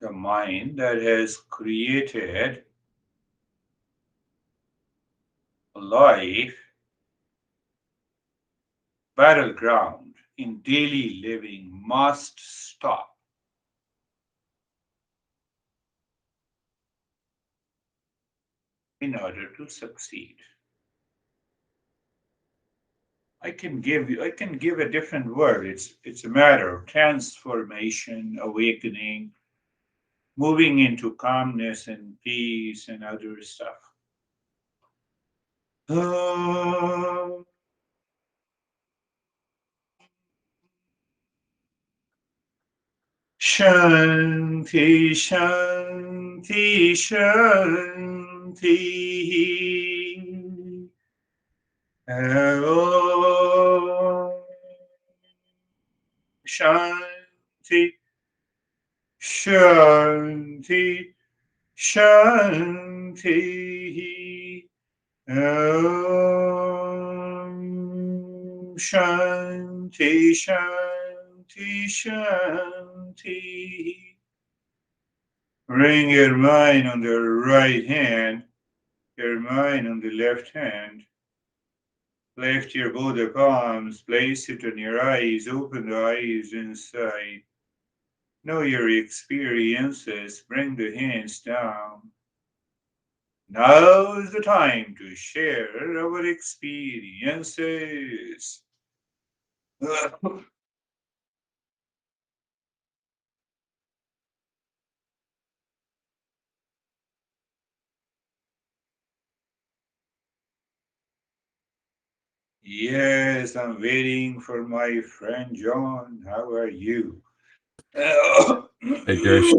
the mind that has created a life battleground in daily living must stop in order to succeed. I can give a different word. It's a matter of transformation, awakening, moving into calmness and peace and other stuff. Um, Shanti, Shanti, Shanti. Om Shanti, Shanti, Shanti. Om Shanti, Shanti, Shanti. Bring your mind on the right hand, your mind on the left hand. Lift your both palms, place it on your eyes, open the eyes inside. Know your experiences, bring the hands down. Now is the time to share our experiences. Yes, I'm waiting for my friend John. How are you? Hey, Girish.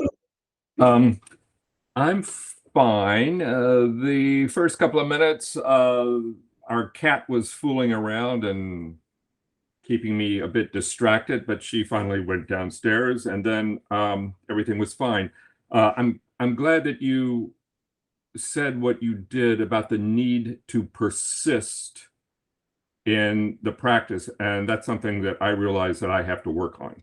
Um, I'm fine. The first couple of minutes, our cat was fooling around and keeping me a bit distracted, but she finally went downstairs, and then everything was fine. I'm glad that you said what you did about the need to persist in the practice, and that's something that I realize that I have to work on.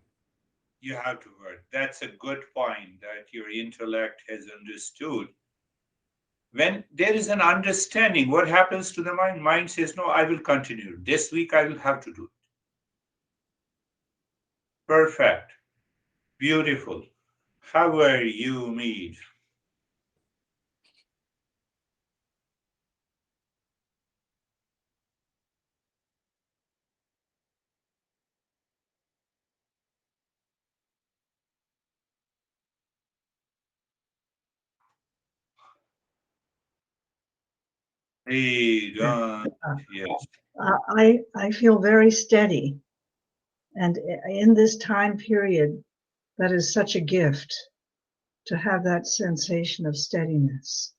You have to work. That's a good point that your intellect has understood. When there is an understanding, what happens to the mind? Mind says, no, I will continue. This week I will have to do it. Perfect. Beautiful. How are you, Mead? Hey, Don. Yes. I feel very steady. And in this time period, that is such a gift to have that sensation of steadiness.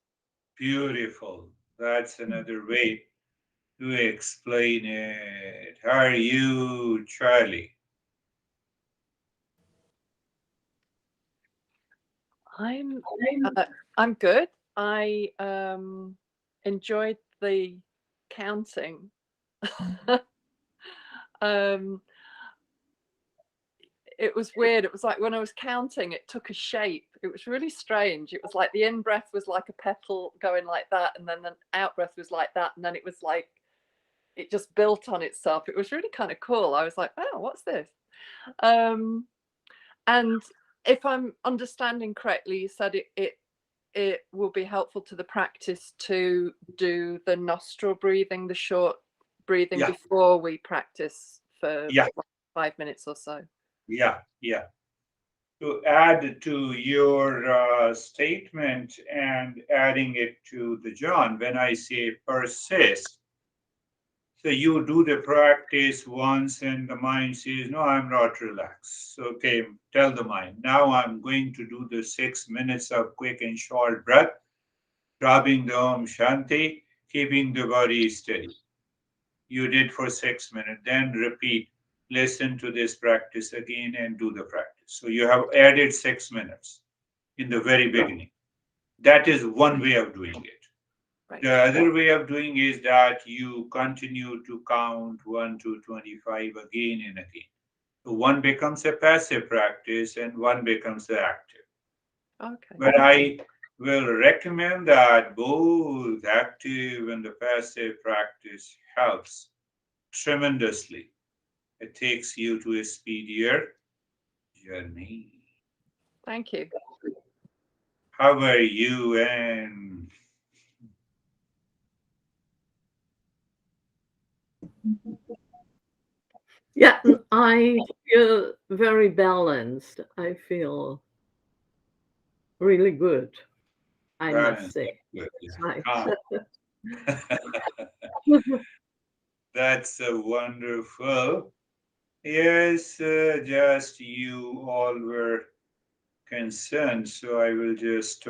Beautiful. That's another way to explain it. How are you, Charlie? I'm I'm good. I enjoyed the counting. um, it was weird. It was like when I was counting, it took a shape. It was really strange. It was like the in breath was like a petal going like that, and then the out breath was like that, and then it was like it just built on itself. It was really kind of cool. I was like, oh, what's this? Um, and if I'm understanding correctly, you said it will be helpful to the practice to do the nostril breathing, the short breathing Yeah, before we practice for yeah, 5 minutes or so. yeah. To add to your statement and adding it to the John, when I say persist, so you do the practice once and the mind says, no, I'm not relaxed. So, okay, tell the mind, now I'm going to do the 6 minutes of quick and short breath, dropping the Om Shanti, keeping the body steady. You did for 6 minutes, then repeat, listen to this practice again and do the practice. So you have added 6 minutes in the very beginning. That is one way of doing it. Right. The other way of doing is that you continue to count 1 to 25 again and again. So one becomes a passive practice and one becomes the active. Okay. But I will recommend that both active and the passive practice helps tremendously. It takes you to a speedier journey. Thank you. How are you? And Yeah, I feel very balanced. I feel really good, I must balance. say. Good. Right. Calm. That's wonderful. Yes, just you all were concerned, so I will just